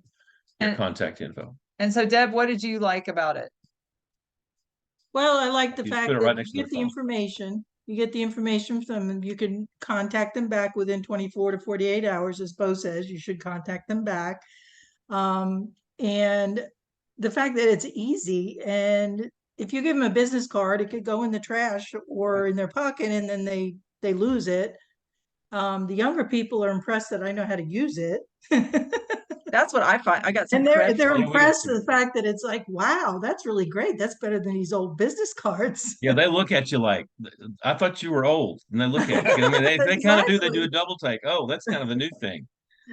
their And- contact info. And so, Deb, what did you like about it? Well, I like the You just fact put it that right you next to get their the phone. information. You get the information from them. You can contact them back within 24 to 48 hours, as Bo says. You should contact them back. And the fact that it's easy, and if you give them a business card, it could go in the trash or in their pocket, and then they lose it. The younger people are impressed that I know how to use it. That's what I find. I got some And they're credit Yeah, we impressed get with the fact that it's like, wow, that's really great. That's better than these old business cards. Yeah, they look at you like, I thought you were old. And they look at you. I mean, they kind of do, they do a Exactly. double take. Oh, that's kind of a new thing.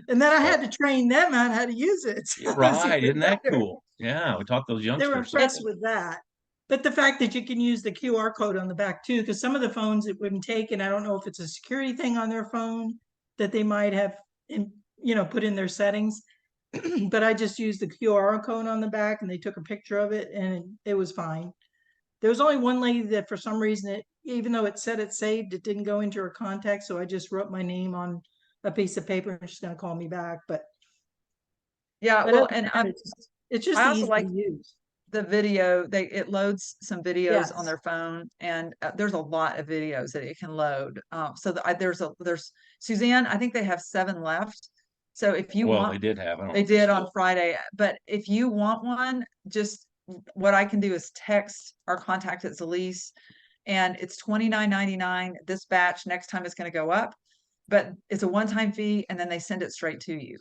And then I had to train them on how to use it. So it was Right. even Isn't that better. cool? Yeah, we taught those They were youngsters impressed something. with that. But the fact that you can use the QR code on the back too, because some of the phones it wouldn't take, and I don't know if it's a security thing on their phone that they might have, put in their settings. But I just used the QR code on the back, and they took a picture of it, and it was fine. There was only one lady that for some reason, even though it said it saved, it didn't go into her contact. So I just wrote my name on a piece of paper, and she's going to call me back. But Yeah, But well, other and than that, it's just I also easy like to use. the video. It loads some videos on Yes. their phone, and there's a lot of videos that it can load. So there's Suzanne. I think they have 7 left. So if you Well, want, they did have. I don't know they if they did still- on Friday. But if you want one, just what I can do is text our contact at Zalise, and it's $29.99. This batch next time it's going to go up, but it's a one-time fee, and then they send it straight to you.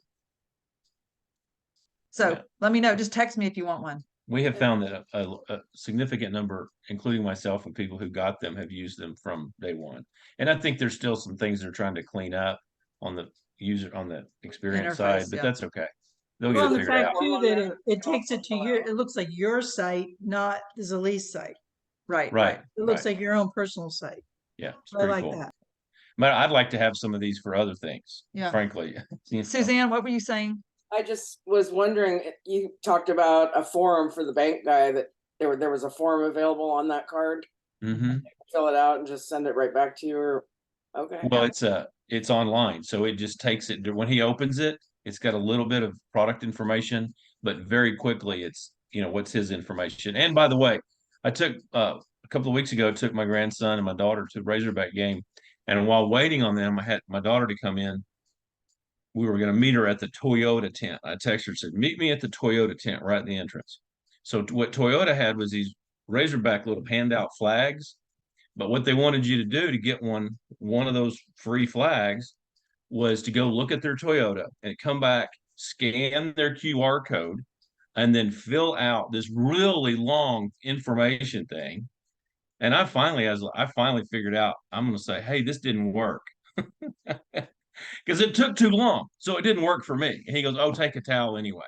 So Yeah. let me know. Just text me if you want one. We have found that a significant number, including myself and people who got them, have used them from day one. And I think there's still some things they're trying to clean up on the experience side, Interface, but yeah. that's okay. They'll get Well, it and the figured out. fact too that it takes it to it looks like your site, not the Zalise site. Right. Right. It looks right. like your own personal site. Yeah, it's I pretty like cool. that. But I'd like to have some of these for other things, Yeah. frankly. You know. Suzanne, what were you saying? I just was wondering, you talked about a forum for the bank guy that there was a form available on that card. Mhm. Fill it out and just send it right back to you or, okay. Well, it's online, so it just takes it when he opens it, it's got a little bit of product information, but very quickly it's, what's his information. And by the way, I took a couple of weeks ago, took my grandson and my daughter to Razorback game. And while waiting on them, I had my daughter to come in. We were going to meet her at the Toyota tent. I texted her and said, meet me at the Toyota tent right at the entrance. So what Toyota had was these Razorback little handout flags. But what they wanted you to do to get one of those free flags was to go look at their Toyota and come back, scan their QR code, and then fill out this really long information thing. And I finally figured out, I'm going to say, hey, this didn't work. Because it took too long. So it didn't work for me. And he goes, oh, take a towel anyway.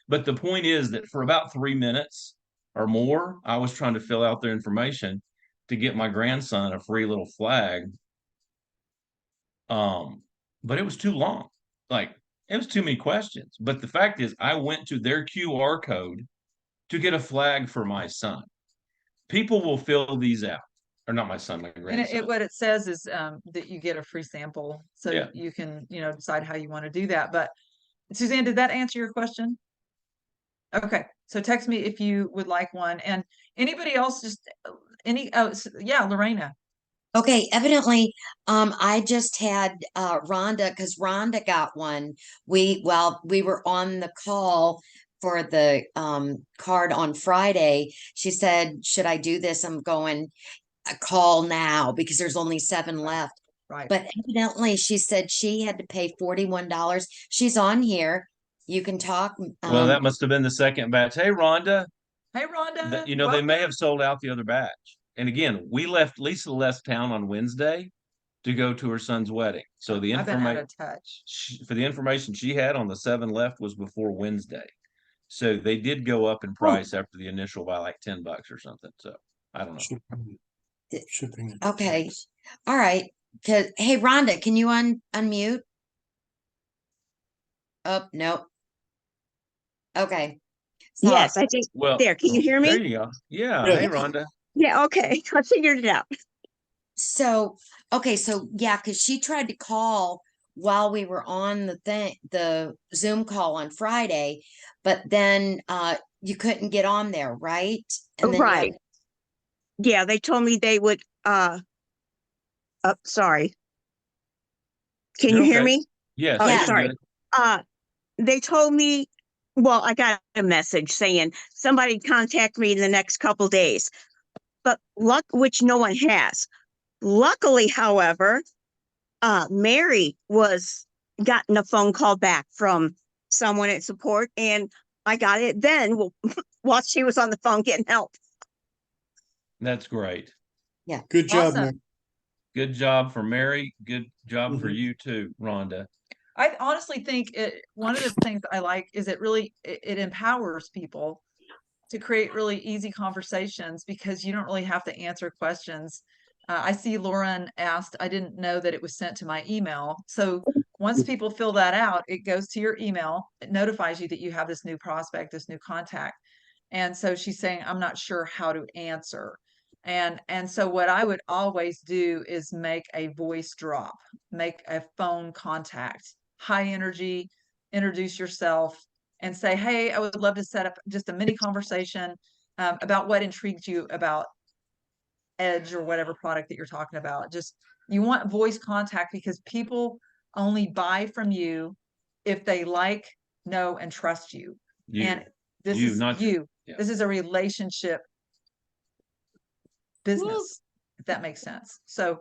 But the point is that for about 3 minutes or more, I was trying to fill out their information to get my grandson a free little flag. But it was too long. Like, it was too many questions. But the fact is, I went to their QR code to get a flag for my son. People will fill these out, or not my son, my And grandson. what it says is that you get a free sample, so Yeah. you can, decide how you want to do that. But Suzanne, did that answer your question? Okay, so text me if you would like one. And anybody else, just yeah, Lorena. Okay, evidently, I just had Rhonda, because Rhonda got one. We were on the call for the card on Friday. She said, "Should I do this?" I'm going, a call now because there's only 7 left. Right. But evidently, she said she had to pay $41. She's on here. You can talk. Well, that must have been the second batch. Hey, Rhonda, Hey, Rhonda. they welcome. may have sold out the other batch. And again, Lisa left town on Wednesday to go to her son's wedding. So the I've been out information of touch. for the information she had on the 7 left was before Wednesday. So they did go up in price after the initial by like $10 or something. So I don't know. Shipping. Okay. All right. Hey, Rhonda, can you unmute? Oh, no. Okay. So- Yes, I think, Well, there, can you hear me? there you go. Yeah. Yeah. Hey, Rhonda. Yeah, okay, I figured it out. So, okay, so yeah, because she tried to call while we were on the Zoom call on Friday, but then you couldn't get on there, right? And then you had- Right. Yeah, they told me they would, sorry. Can You're you hear okay. me? Yes. Oh, you're sorry. good. They told me, well, I got a message saying somebody contact me in the next couple days. But which no one has. Luckily, however, Mary gotten a phone call back from someone at support, and I got it then while she was on the phone getting help. That's great. Good job, Awesome. Nick. Good job for Mary. Good job for Mhm. you too, Rhonda. I honestly think one of the things I like is it empowers people to create really easy conversations because you don't really have to answer questions. I see Lauren asked, I didn't know that it was sent to my email. So once people fill that out, it goes to your email. It notifies you that you have this new prospect, this new contact. And so she's saying, I'm not sure how to answer. And so what I would always do is make a voice drop, make a phone contact, high energy, introduce yourself, and say, hey, I would love to set up just a mini conversation about what intrigued you about Edge or whatever product that you're talking about. Just, you want voice contact because people only buy from you if they like, know, and trust you. You, And this you, is not you. yeah. This is a relationship business, if that makes sense. So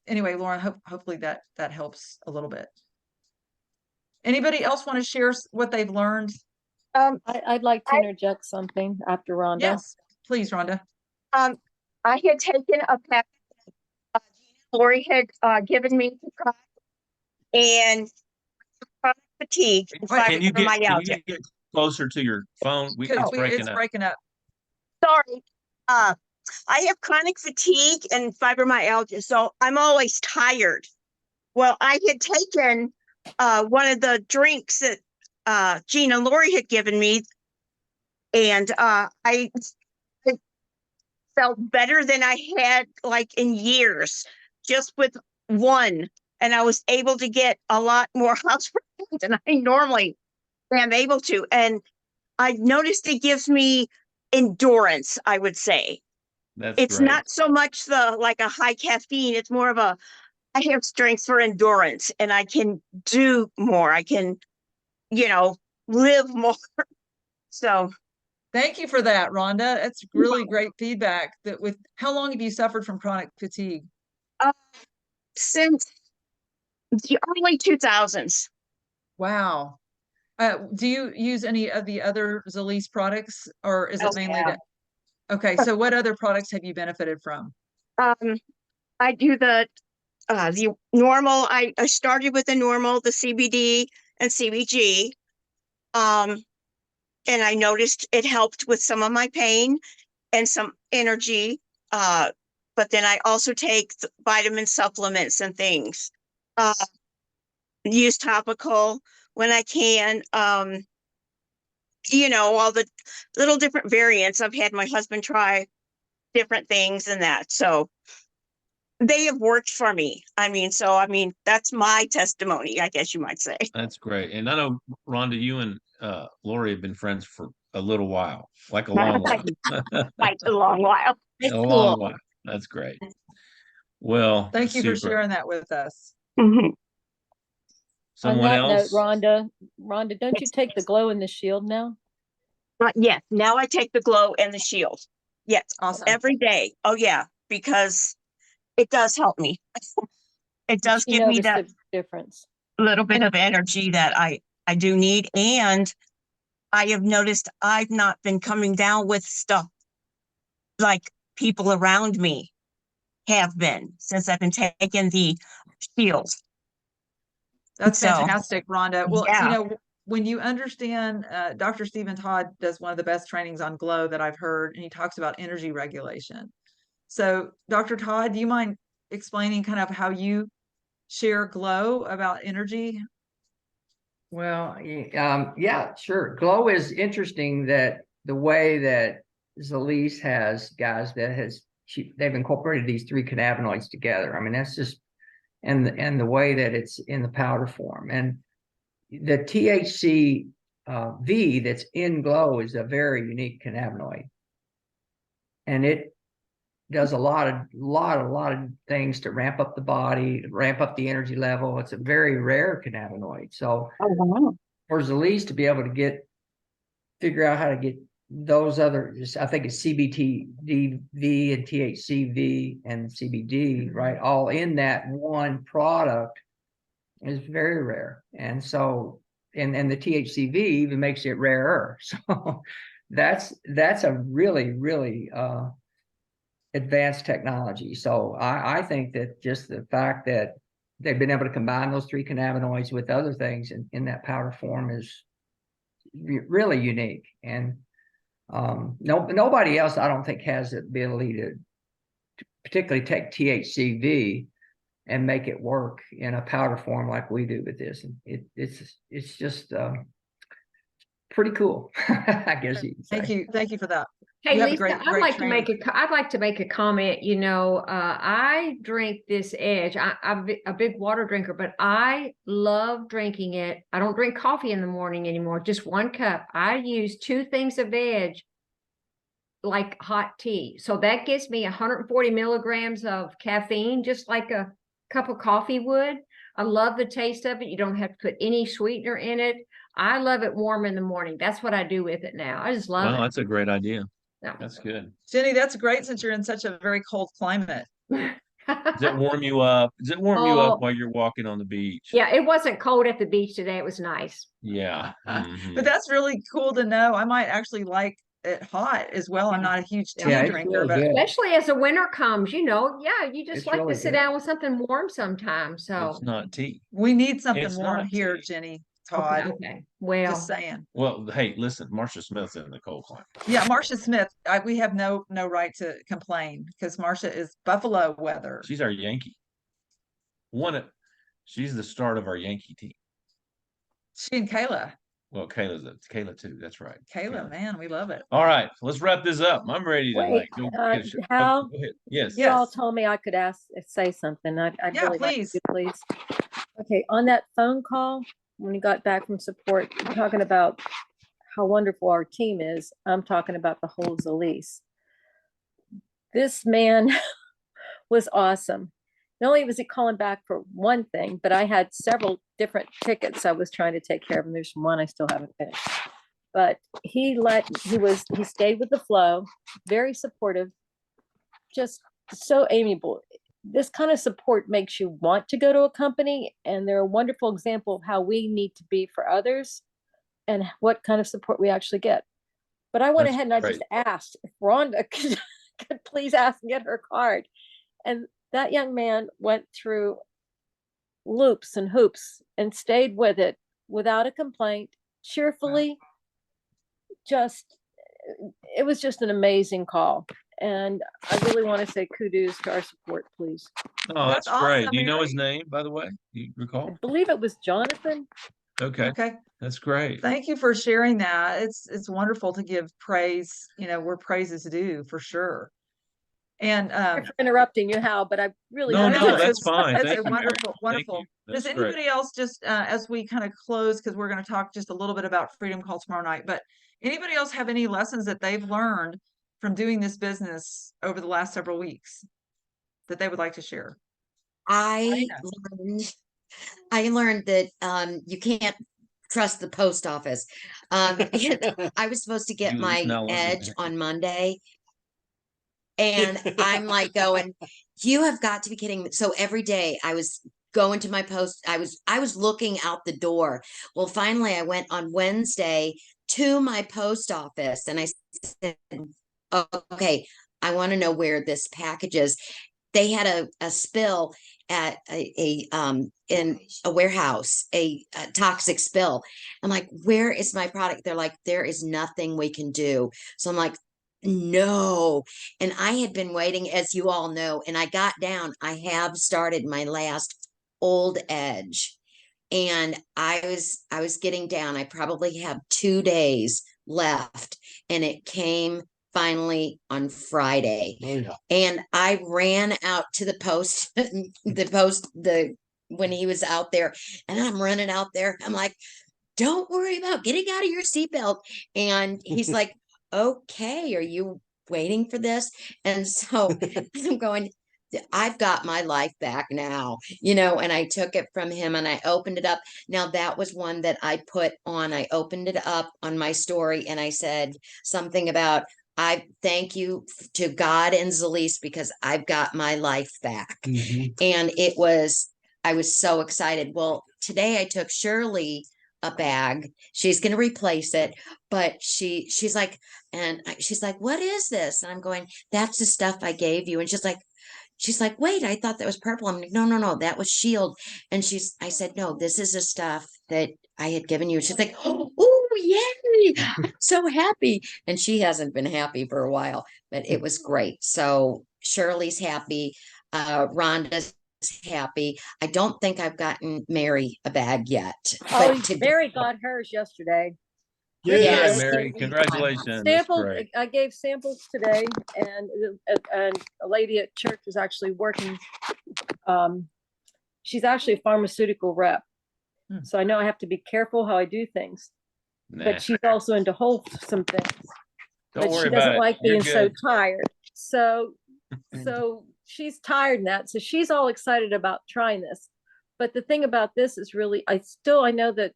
anyway, Lauren, hopefully that helps a little bit. Anybody else want to share what they've learned? I'd like to interject something after Rhonda. Yes, please, Rhonda. I had taken a packet Lori had given me to try, and chronic fatigue and Can you fibromyalgia. get closer to your phone? Because It's breaking it's up. breaking up. Sorry. I have chronic fatigue and fibromyalgia, so I'm always tired. Well, I had taken one of the drinks that Gina Lori had given me, and I felt better than I had like in years just with one, and I was able to get a lot more house than I normally am able to. And I noticed it gives me endurance, I would say. That's It's great. not so much like a high caffeine. It's more of I have strength for endurance, and I can do more. I can, live more. So Thank you for that, Rhonda. That's really great feedback. How long have you suffered from chronic fatigue? since the early 2000s, Wow. Do you use any of the other Zalise products, or is it mainly yeah. that? Okay, so what other products have you benefited from? I do the normal. I started with the normal, the CBD and CBG. And I noticed it helped with some of my pain and some energy. But then I also take vitamin supplements and things. Use topical when I can. All the little different variants. I've had my husband try different things and that. So they have worked for me. That's my testimony, I guess you might say. That's great. And I know, Rhonda, you and Lori have been friends for a little while, like a long while. Like a long while. A long while. That's great. Well, Thank you for super. sharing that with us. Mhm. Someone On that else? note, Rhonda, don't you take the glow in the shield now? Yes, now I take the glow and the shield. Yes, Awesome. every day. Oh yeah, because it does help me. It does She give me noticed that the difference. little bit of energy that I do need. And I have noticed I've not been coming down with stuff like people around me have been since I've been taking the shield. That's So, fantastic, Rhonda. Well, yeah. when you understand, Dr. Stephen Todd does one of the best trainings on glow that I've heard, and he talks about energy regulation. So, Dr. Todd, do you mind explaining kind of how you share glow about energy? Well, yeah, sure. Glow is interesting that the way that Zalise has guys that they've incorporated these 3 cannabinoids together. I mean, that's just and the way that it's in the powder form, and the THC V that's in Glow is a very unique cannabinoid, and it does a lot of things to ramp up the body, ramp up the energy level. It's a very rare cannabinoid. So for Zalise to be able to figure out how to get those other, I think it's CBD-V and THC-V and CBD, right? All in that one product is very rare. And so, and the THC-V even makes it rarer. So that's a really, really, advanced technology. So I think that just the fact that they've been able to combine those 3 cannabinoids with other things in that powder form is really unique. And nobody else, I don't think, has the ability to particularly take THCV and make it work in a powder form like we do with this. And it's just pretty cool, I guess you could say. Thank you for that. Hey, You have a Lisa, great I'd like training. to make a comment. I drink this Edge. I'm a big water drinker, but I love drinking it. I don't drink coffee in the morning anymore, just 1 cup. I use 2 things of Edge like hot tea. So that gives me 140 milligrams of caffeine, just like a cup of coffee would. I love the taste of it. You don't have to put any sweetener in it. I love it warm in the morning. That's what I do with it now. I just love Well, it. that's a great idea. Yeah. That's good. Jenny, that's great since you're in such a very cold climate. Does it warm you up? Does it warm you up while you're walking on the beach? Yeah, it wasn't cold at the beach today. It was nice. Yeah. But that's really cool to know. I might actually like it hot as well. I'm not a huge tea Yeah, it's drinker, really but good. Especially as the winter comes, you just It's like really to sit good. down with something warm sometimes. So It's not tea. we need something It's warm not here, tea. Jenny, Todd. okay. Well, Just saying. Well, hey, listen, Marcia Smith's in the cold climate. Yeah, Marcia Smith, we have no right to complain because Marcia is Buffalo weather. She's our Yankee. She's the start of our Yankee team. She and Kayla. Well, Kayla too. That's right. Kayla, man, we love it. All right, let's wrap this up. I'm ready to Wait, go Hal, go ahead. Yes. you all told me I could say something. I'd Yeah, really like please. to, please. Okay, on that phone call, when you got back from support, you're talking about how wonderful our team is. I'm talking about the whole Zalise. This man was awesome. Not only was he calling back for one thing, but I had several different tickets I was trying to take care of, and there's one I still haven't finished. But he stayed with the flow, very supportive, just so amiable. This kind of support makes you want to go to a company, and they're a wonderful example of how we need to be for others and what kind of support we actually get. But I went That's ahead and I great. just asked if Rhonda could please ask and get her card. And that young man went through loops and hoops and stayed with it without a complaint, cheerfully. Just, it was just an amazing call. And I really want to say kudos to our support, please. Oh, That's that's great. awesome, Do you know his Mary. name, by the way? Do you I recall? believe it was Jonathan. Okay, Okay. that's great. Thank you for sharing that. It's wonderful to give praise, where praise is due for sure. And Sorry for interrupting you, Hal, but I really No, wanted no, to. that's fine. That's Thank a you, Mary. wonderful, Thank wonderful. you. Does That's great. anybody else just as we kind of close, because we're going to talk just a little bit about Freedom Call tomorrow night, but anybody else have any lessons that they've learned from doing this business over the last several weeks that they would like to share? I learned that you can't trust the post office. I was supposed to get You at least my now learned edge that. on Monday, and I'm like going, you have got to be kidding me. So every day I was going to my post, I was looking out the door. Well, finally I went on Wednesday to my post office and I said, oh, okay, I want to know where this package is. They had a spill at in a warehouse, a toxic spill. I'm like, where is my product? They're like, there is nothing we can do. So I'm like, no. And I had been waiting, as you all know, and I got down. I have started my last old edge, and I was getting down. I probably have 2 days left, and it came finally on Friday. Oh, yeah. And I ran out to the post, when he was out there, and I'm running out there. I'm like, don't worry about getting out of your seatbelt. And he's like, okay, are you waiting for this? And so I'm going, I've got my life back now, and I took it from him and I opened it up. Now that was one that I put on, I opened it up on my story and I said something about, I thank you to God and Zalise because I've got my life back. And I was so excited. Well, today I took Shirley a bag. She's going to replace it, but she's like, what is this? And I'm going, that's the stuff I gave you. And she's like, wait, I thought that was purple. I'm like, no, that was Shield. And I said, no, this is the stuff that I had given you. She's like, oh, yay, I'm so happy. And she hasn't been happy for a while, but it was great. So Shirley's happy. Rhonda's happy. I don't think I've gotten Mary a bag yet. Oh, Mary got hers yesterday. Good, Yes. Mary. Congratulations. That's Sampled, great. I gave samples today, and a lady at church is actually working. She's actually a pharmaceutical rep, so I know I have to be careful how I do things. Nah, But she's also into wholesome things. don't But worry she about doesn't it. like You're being so good. tired. So she's tired in that. So she's all excited about trying this. But the thing about this is really, I know that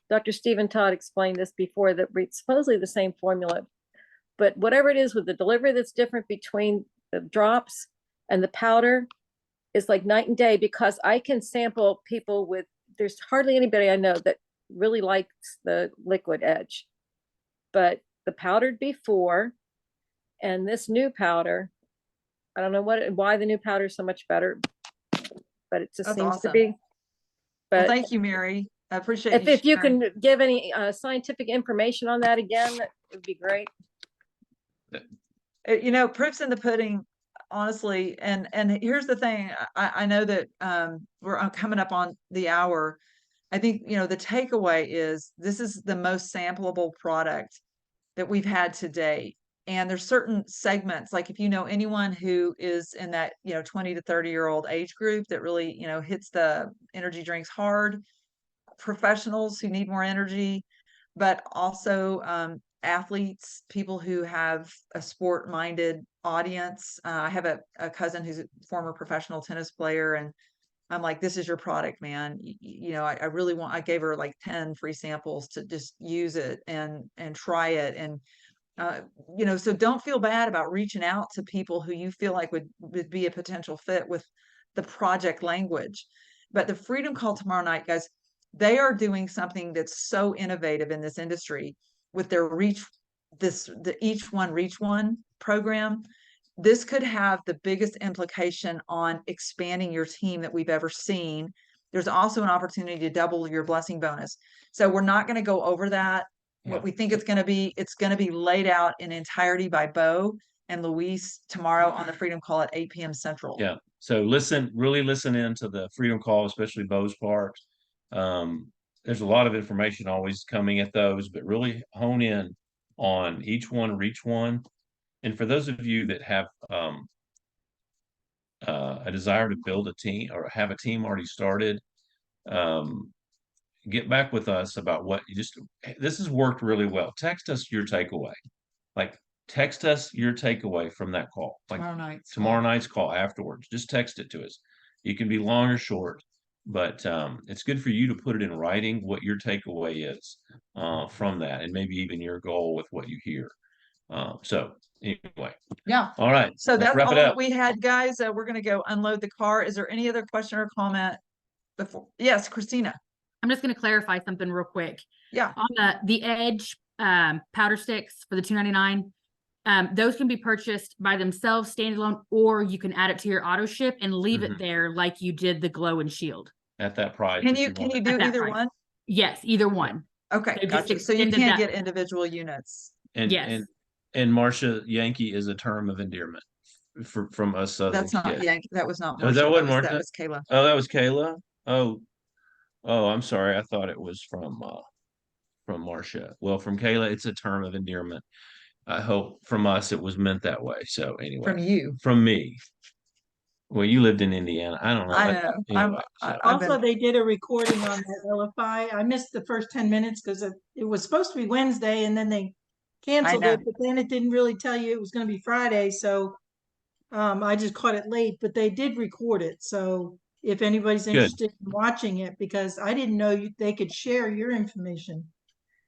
Dr. Stephen Todd explained this before, that it's supposedly the same formula, but whatever it is with the delivery that's different between the drops and the powder is like night and day, because I can sample people with, there's hardly anybody I know that really likes the liquid edge, but the powdered before and this new powder, I don't know why the new powder is so much better, but it just That's seems to awesome. be. Well, But thank you, Mary. I appreciate if you sharing. can give any scientific information on that again, that would be great. Proof's in the pudding, honestly. And here's the thing. I know that we're coming up on the hour. I think, the takeaway is this is the most sampleable product that we've had to date. And there's certain segments, like if you know anyone who is in that, 20 to 30-year-old age group that really, hits the energy drinks hard, professionals who need more energy, but also athletes, people who have a sport-minded audience. I have a cousin who's a former professional tennis player, and I'm like, this is your product, man. I really want, I gave her like 10 free samples to just use it and try it. And, so don't feel bad about reaching out to people who you feel like would be a potential fit with the project language. But the Freedom Call tomorrow night, guys, they are doing something that's so innovative in this industry with their the Each One Reach One program. This could have the biggest implication on expanding your team that we've ever seen. there's also an opportunity to double your blessing bonus. So we're not going to go over that. Yeah. What we think it's going to be laid out in entirety by Bo and Luis tomorrow on the Freedom Call at 8 p.m. Central. Yeah. So really listen into the Freedom Call, especially Bo's part. There's a lot of information always coming at those, but really hone in on each one, reach one. And for those of you that have a desire to build a team or have a team already started, get back with us about what you just, this has worked really well. Text us your takeaway. Like text us your takeaway from that call. Like tomorrow night's call afterwards. Just text it to us. You can be long or short, but it's good for you to put it in writing what your takeaway is from that, and maybe even your goal with what you hear. So anyway. Yeah. All right. So let's that's wrap all it that up. we had, guys. We're going to go unload the car. Is there any other question or comment before? Yes, Christina. I'm just going to clarify something real quick. Yeah. On the Edge powder sticks for the $2.99, those can be purchased by themselves standalone, or you can add it to your auto ship and leave it there like you did the Glow and Shield. At that price. Can if you want it. do At that either price. one? Yes, either one. Okay, They just gotcha. So you extended can't that- get individual units. And Yes. and Marcia, Yankee is a term of endearment from us Southern That's not kids. Yankee. That was not Oh, that Marcia. wasn't That Martha? was Kayla. Oh, that was Kayla. Oh, I'm sorry. I thought it was from Marcia. Well, from Kayla, it's a term of endearment. I hope from us it was meant that way. So anyway, From you. from me. Well, you lived in Indiana. I don't know. I know. Anyway, I've Also, been, they did a recording on that LFI. I missed the first 10 minutes because it was supposed to be Wednesday and then they canceled know. it, but then it didn't really tell you it was going to be Friday. So I just caught it late, but they did record it. So if anybody's interested in watching it, because I didn't know they could share your information.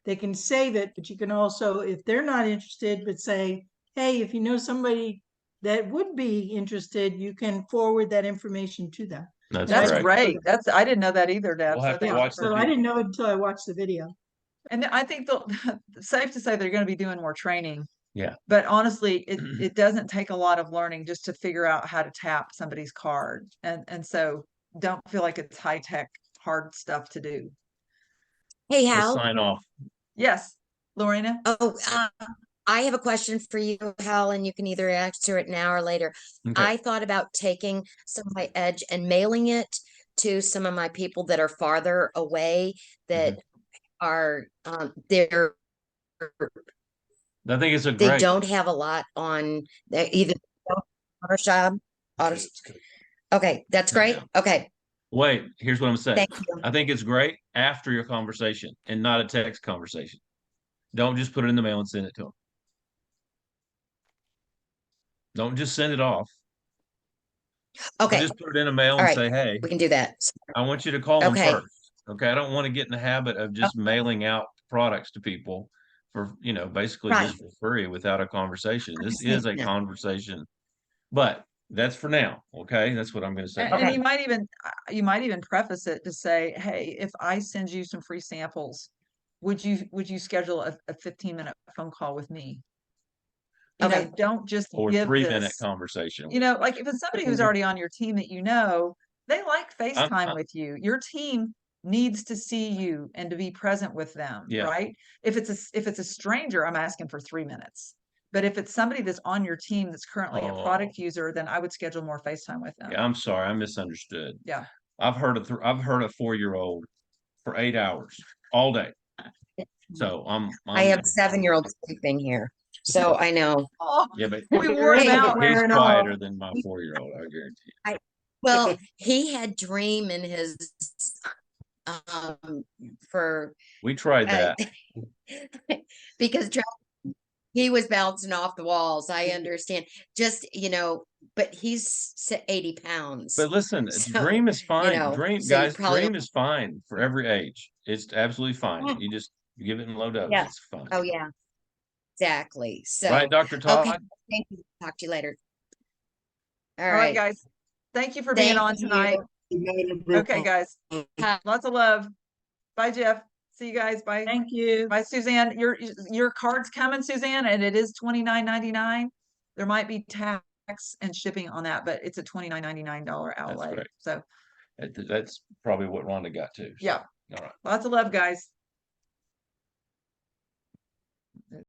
They can save it, but you can also, if they're not interested, but say, hey, if you know somebody that would be interested, you can forward that information to them. that's that's correct. great. I didn't know that either, Deb. We'll So have to thank you watch for- the So I didn't know it until I watched the video. And I think safe to say they're going to be doing more training. Yeah. But honestly, it doesn't take a lot of learning just to figure out how to tap somebody's card. And so don't feel like it's high tech, hard stuff to do. Hey, Let's Hal. sign off. Yes, Lorena. Oh, I have a question for you, Hal, and you can either answer it now or later. Okay. I thought about taking some of my Edge and mailing it to some of my people that are farther away that are they're I think it's a they great. don't have a lot on either auto shop. Okay, that's great. Okay, Wait, here's what I'm saying. thank you. I think it's great after your conversation and not a text conversation. Don't just put it in the mail and send it to them. Don't just send it off. Okay, Just put it in a mail All and right. say, hey, we can do that. I want you to call them Okay. first. Okay. I don't want to get in the habit of just mailing out products to people for, basically Right. just for free without a conversation. This is a Yeah. conversation, but that's for now. Okay. That's what I'm going to say. And you might even preface it to say, hey, if I send you some free samples, would you schedule a 15-minute phone call with me? Okay. Don't just Or give 3-minute this, conversation. like if it's somebody who's already on your team that they like FaceTime with you. Your team needs to see you and to be present with them, Yeah. right? If it's a stranger, I'm asking for 3 minutes. But if it's somebody that's on your team that's currently a product user, then I would schedule more FaceTime with them. Yeah, I'm sorry. I misunderstood. Yeah. I've heard a 4-year-old for 8 hours all day. So I have 7-year-olds sleeping here, so I know. Oh, Yeah, but we wore him out. he's quieter than my 4-year-old, I guarantee. Well, he had Dream in his for We tried that. because he was bouncing off the walls. I understand. Just but he's 80 pounds. But listen, So, Dream is fine. so you Guys, probably Dream is fine for every age. It's absolutely fine. You just give it in low dose. Yeah. It's fine. Oh yeah, exactly. So Right, Dr. Todd? okay, thank you. Talk to you later. All right, guys. Thank you for being Thank on tonight. Okay, guys. Lots of love. Bye, Jeff. See you guys. Bye. Thank you. Bye, Suzanne. Your card's coming, Suzanne, and it is $29.99. There might be tax and shipping on that, but it's a $29.99 outlay. great. So That's probably what Rhonda got to. So, Yeah. All right. Lots of love, guys.